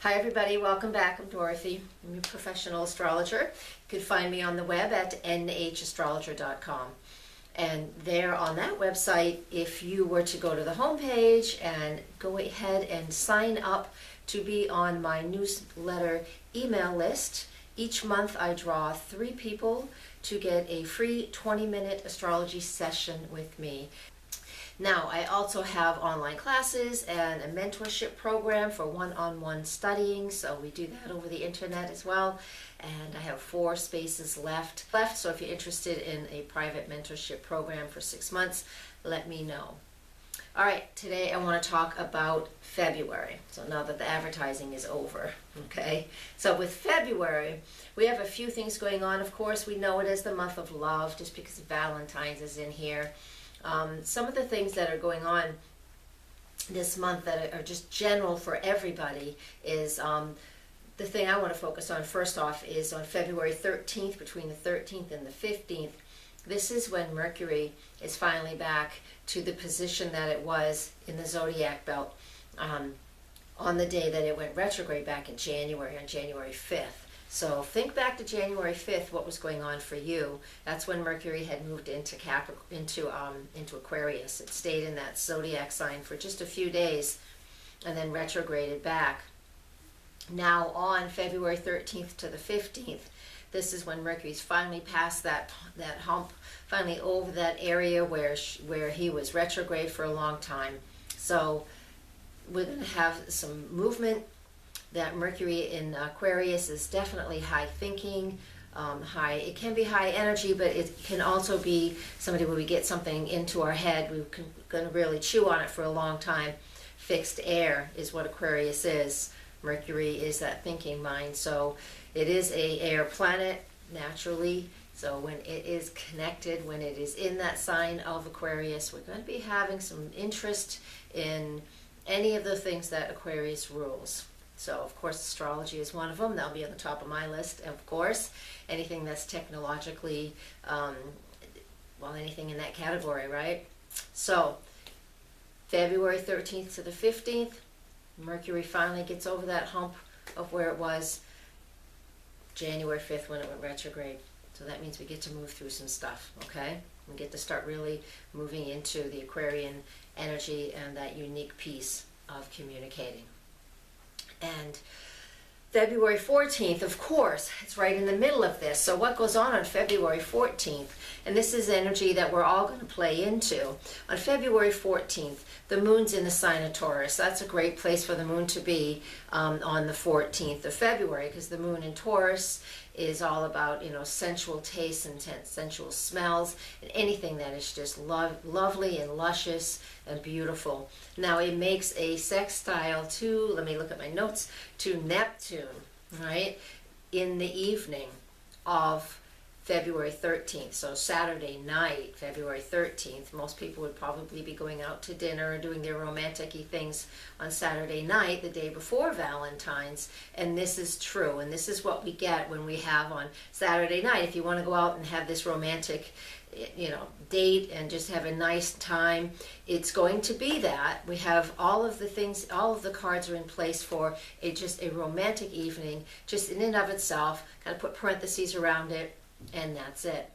Hi everybody, welcome back. I'm Dorothy. I'm your professional astrologer. You can find me on the web at nhastrologer.com. And there on that website, if you were to go to the homepage and go ahead and sign up to be on my newsletter email list, each month I draw 3 people to get a free 20-minute astrology session with me. Now, I also have online classes and a mentorship program for one-on-one studying, so we do that over the internet as well. And I have 4 spaces left. So if you're interested in a private mentorship program for 6 months, let me know. All right, today I want to talk about February. So now that the advertising is over, okay? So with February, we have a few things going on. Of course, we know it as the month of love just because Valentine's is in here. Some of the things that are going on this month that are just general for everybody is the thing I want to focus on first off is on February 13th, between the 13th and the 15th. This is when Mercury is finally back to the position that it was in the zodiac belt on the day that it went retrograde back in January, on January 5th. So think back to January 5th, what was going on for you. That's when Mercury had moved into Aquarius. It stayed in that zodiac sign for just a few days and then retrograded back. Now on February 13th to the 15th, this is when Mercury's finally past that hump, finally over that area where he was retrograde for a long time. So we're going to have some movement. That Mercury in Aquarius is definitely high thinking, it can be high energy, but it can also be somebody where we get something into our head, we're going to really chew on it for a long time. Fixed air is what Aquarius is. Mercury is that thinking mind, so it is a air planet naturally. So when it is connected, when it is in that sign of Aquarius, we're going to be having some interest in any of the things that Aquarius rules. So, of course, astrology is one of them. That'll be on the top of my list, of course. Anything that's technologically, anything in that category, right? So, February 13th to the 15th, Mercury finally gets over that hump of where it was January 5th when it went retrograde. So that means we get to move through some stuff, okay? We get to start really moving into the Aquarian energy and that unique piece of communicating. And February 14th, of course, it's right in the middle of this. So what goes on February 14th? And this is energy that we're all going to play into. On February 14th, the moon's in the sign of Taurus. That's a great place for the moon to be on the 14th of February, because the moon in Taurus is all about, sensual tastes and sensual smells and anything that is just lovely and luscious and beautiful. Now it makes a sextile to, let me look at my notes, to Neptune, right, in the evening of February 13th. So Saturday night, February 13th, most people would probably be going out to dinner and doing their romantic-y things on Saturday night, the day before Valentine's. And this is true. And this is what we get when we have on Saturday night. If you want to go out and have this romantic, date and just have a nice time, it's going to be that. We have all of the things, all of the cards are in place for just a romantic evening, just in and of itself. Kind of put parentheses around it. And that's it.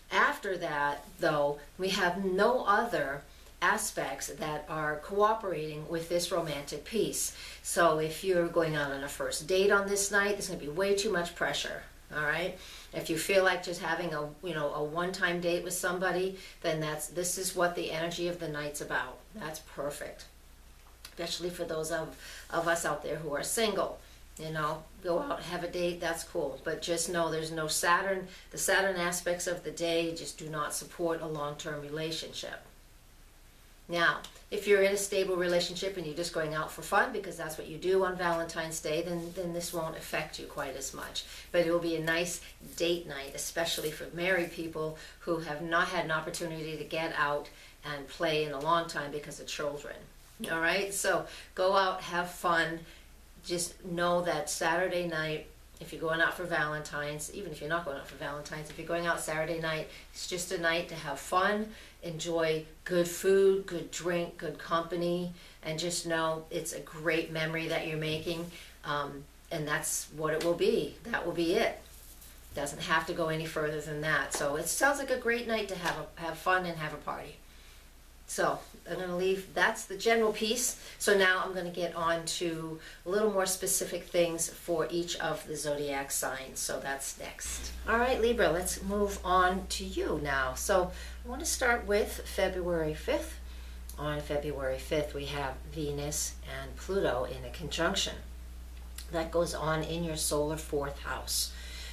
After that, though, we have no other aspects that are cooperating with this romantic piece. So if you're going out on a first date on this night, there's going to be way too much pressure. All right. If you feel like just having a one-time date with somebody, then this is what the energy of the night's about. That's perfect, especially for those of us out there who are single. Go out, have a date, that's cool. But just know there's no Saturn. The Saturn aspects of the day just do not support a long-term relationship. Now, if you're in a stable relationship and you're just going out for fun because that's what you do on Valentine's Day, then this won't affect you quite as much. But it will be a nice date night, especially for married people who have not had an opportunity to get out and play in a long time because of children. All right? So go out, have fun. Just know that Saturday night, if you're going out for Valentine's, even if you're not going out for Valentine's, if you're going out Saturday night, it's just a night to have fun, enjoy good food, good drink, good company, and just know it's a great memory that you're making. And that's what it will be. That will be it. Doesn't have to go any further than that. So it sounds like a great night to have fun and have a party. So I'm going to leave, that's the general piece. So now I'm going to get on to a little more specific things for each of the zodiac signs. So that's next. All right, Libra, let's move on to you now. So I want to start with February 5th. On February 5th, we have Venus and Pluto in a conjunction. That goes on in your solar 4th house.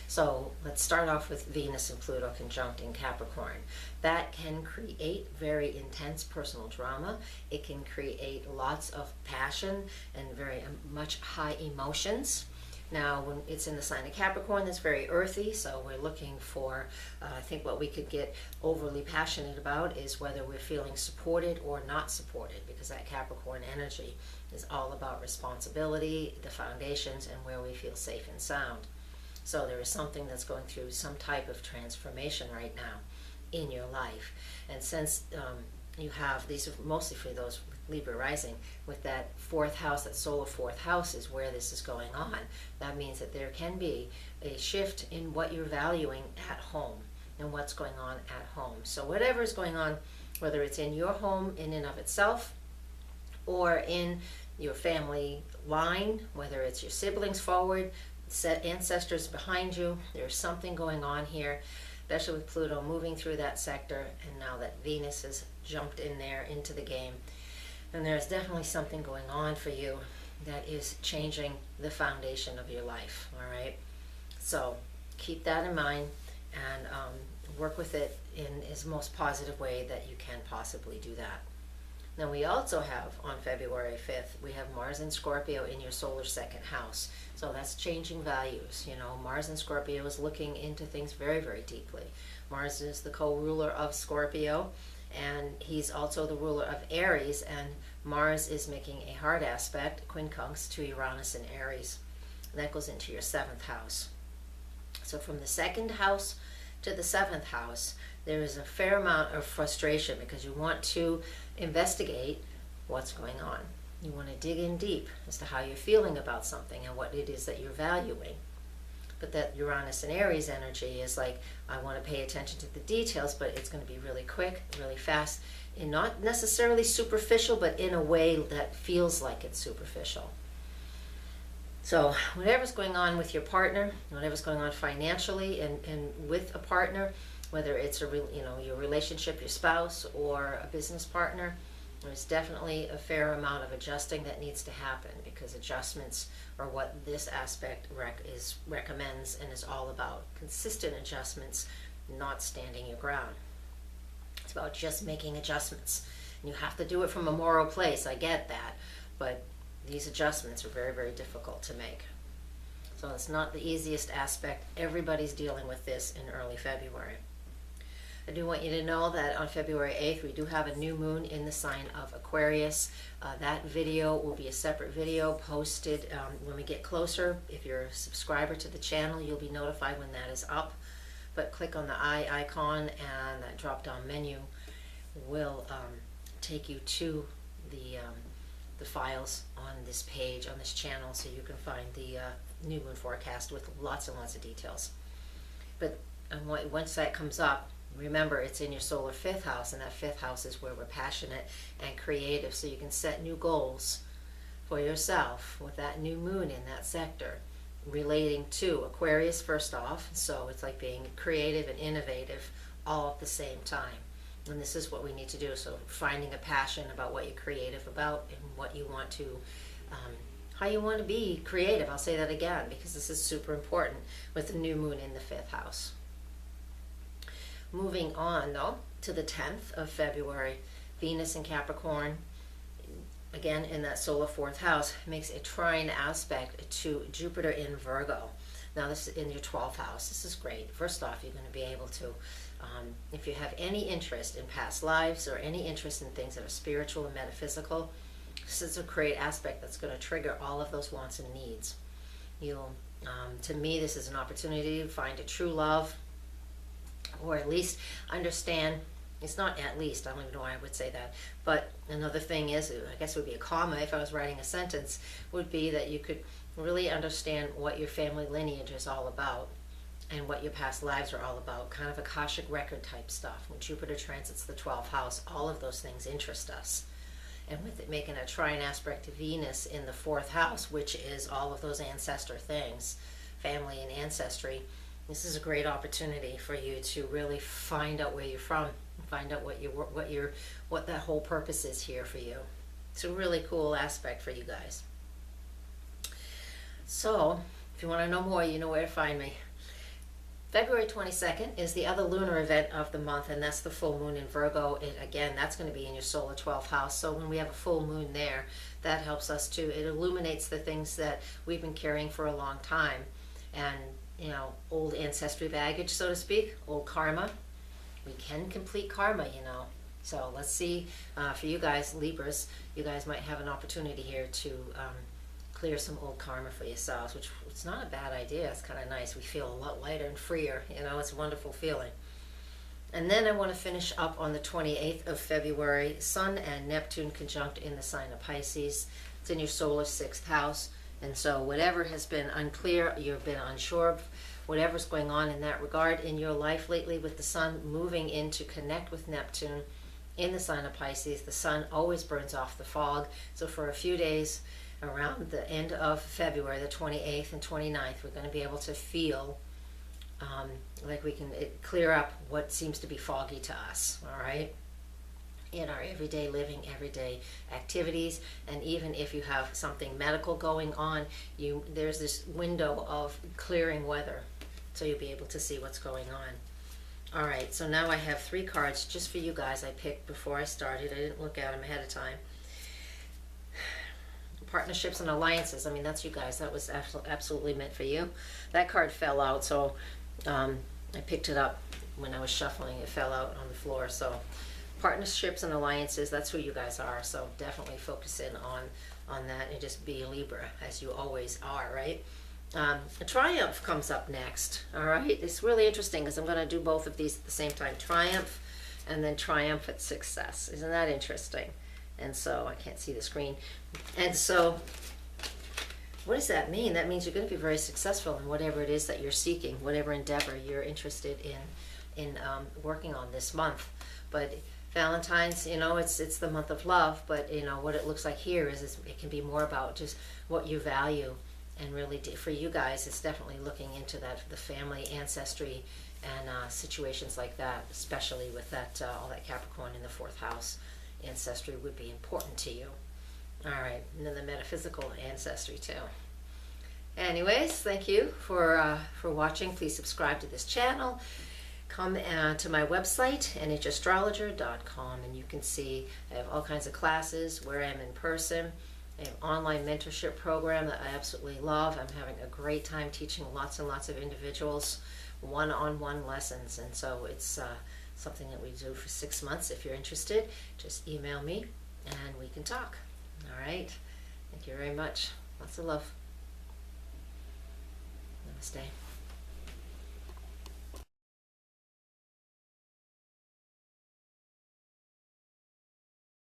So let's start off with Venus and Pluto conjunct in Capricorn. That can create very intense personal drama. It can create lots of passion and very much high emotions. Now, when it's in the sign of Capricorn, that's very earthy, so we're looking for, I think what we could get overly passionate about is whether we're feeling supported or not supported, because that Capricorn energy is all about responsibility, the foundations, and where we feel safe and sound. So there is something that's going through some type of transformation right now in your life. And since you have, these are mostly for those Libra rising, with that 4th house, that solar 4th house is where this is going on. That means that there can be a shift in what you're valuing at home and what's going on at home. So whatever is going on, whether it's in your home in and of itself or in your family line, whether it's your siblings forward, ancestors behind you, there's something going on here, especially with Pluto moving through that sector, and now that Venus has jumped in there into the game. And there's definitely something going on for you that is changing the foundation of your life, all right? So keep that in mind and work with it in as most positive way that you can possibly do that. Now we also have, on February 5th, we have Mars and Scorpio in your solar 2nd house. So that's changing values. You know, Mars and Scorpio is looking into things very, very deeply. Mars is the co-ruler of Scorpio, and he's also the ruler of Aries, and Mars is making a hard aspect, quincunx, to Uranus and Aries. And that goes into your 7th house. So from the 2nd house to the 7th house, there is a fair amount of frustration because you want to investigate what's going on. You want to dig in deep as to how you're feeling about something and what it is that you're valuing. But that Uranus and Aries energy is like, I want to pay attention to the details, but it's going to be really quick, really fast, and not necessarily superficial, but in a way that feels like it's superficial. So whatever's going on with your partner, whatever's going on financially and with a partner, whether it's your relationship, your spouse, or a business partner, there's definitely a fair amount of adjusting that needs to happen, because adjustments are what this aspect recommends and is all about. Consistent adjustments, not standing your ground. It's about just making adjustments. And you have to do it from a moral place, I get that, but these adjustments are very, very difficult to make. So it's not the easiest aspect. Everybody's dealing with this in early February. I do want you to know that on February 8th, we do have a new moon in the sign of Aquarius. That video will be a separate video posted when we get closer. If you're a subscriber to the channel, you'll be notified when that is up. But click on the eye icon, and that drop-down menu will take you to the files on this page, on this channel, so you can find the new moon forecast with lots and lots of details. But once that comes up, remember, it's in your solar 5th house, and that 5th house is where we're passionate and creative, so you can set new goals for yourself with that new moon in that sector relating to Aquarius first off. So it's like being creative and innovative all at the same time. And this is what we need to do. So finding a passion about what you're creative about and what you want to, how you want to be creative. I'll say that again because this is super important with the new moon in the 5th house. Moving on, though, to the 10th of February, Venus in Capricorn, again in that solar 4th house, makes a trine aspect to Jupiter in Virgo. Now this is in your 12th house. This is great. First off, you're going to be able to, if you have any interest in past lives or any interest in things that are spiritual and metaphysical, this is a great aspect that's going to trigger all of those wants and needs. You'll, to me, this is an opportunity to find a true love, or at least understand. It's not at least, I don't even know why I would say that, but another thing is, I guess it would be a comma if I was writing a sentence, would be that you could really understand what your family lineage is all about and what your past lives are all about, kind of Akashic record type stuff. When Jupiter transits the 12th house, all of those things interest us. And with it making a trine aspect to Venus in the 4th house, which is all of those ancestor things, family and ancestry, this is a great opportunity for you to really find out where you're from, find out what that whole purpose is here for you. It's a really cool aspect for you guys. So, if you want to know more, you know where to find me. February 22nd is the other lunar event of the month, and that's the full moon in Virgo. Again, that's going to be in your solar 12th house. So when we have a full moon there, that helps us to, it illuminates the things that we've been carrying for a long time. And, you know, old ancestry baggage, so to speak, old karma. We can complete karma, you know. So let's see, for you guys, Libras, you guys might have an opportunity here to clear some old karma for yourselves, which it's not a bad idea. It's kind of nice. We feel a lot lighter and freer. You know, it's a wonderful feeling. And then I want to finish up on the 28th of February. Sun and Neptune conjunct in the sign of Pisces. It's in your solar 6th house. And so whatever has been unclear, you've been unsure of, whatever's going on in that regard in your life lately with the Sun moving in to connect with Neptune in the sign of Pisces, the Sun always burns off the fog. So for a few days, around the end of February, the 28th and 29th, we're going to be able to feel like we can clear up what seems to be foggy to us, all right, in our everyday living, everyday activities. And even if you have something medical going on, there's this window of clearing weather, so you'll be able to see what's going on. All right, so now I have 3 cards just for you guys I picked before I started. I didn't look at them ahead of time. Partnerships and alliances. I mean, that's you guys. That was absolutely meant for you. That card fell out, so I picked it up when I was shuffling. It fell out on the floor. So partnerships and alliances, that's who you guys are. So definitely focus in on that and just be a Libra, as you always are, right? A triumph comes up next, all right? It's really interesting because I'm going to do both of these at the same time. Triumph and then triumphant success. Isn't that interesting? And so, I can't see the screen. And so, what does that mean? That means you're going to be very successful in whatever it is that you're seeking, whatever endeavor you're interested in working on this month. But Valentine's, you know, it's the month of love, but, you know, what it looks like here is it can be more about just what you value. And really, for you guys, it's definitely looking into that, the family, ancestry, and situations like that, especially with that all that Capricorn in the 4th house. Ancestry would be important to you. All right, and then the metaphysical ancestry too. Anyways, thank you for watching. Please subscribe to this channel. Come to my website, nhastrologer.com, and you can see I have all kinds of classes where I'm in person. I have an online mentorship program that I absolutely love. I'm having a great time teaching lots and lots of individuals one-on-one lessons, and so it's something that we do for 6 months. If you're interested, just email me and we can talk. All right. Thank you very much. Lots of love. Namaste.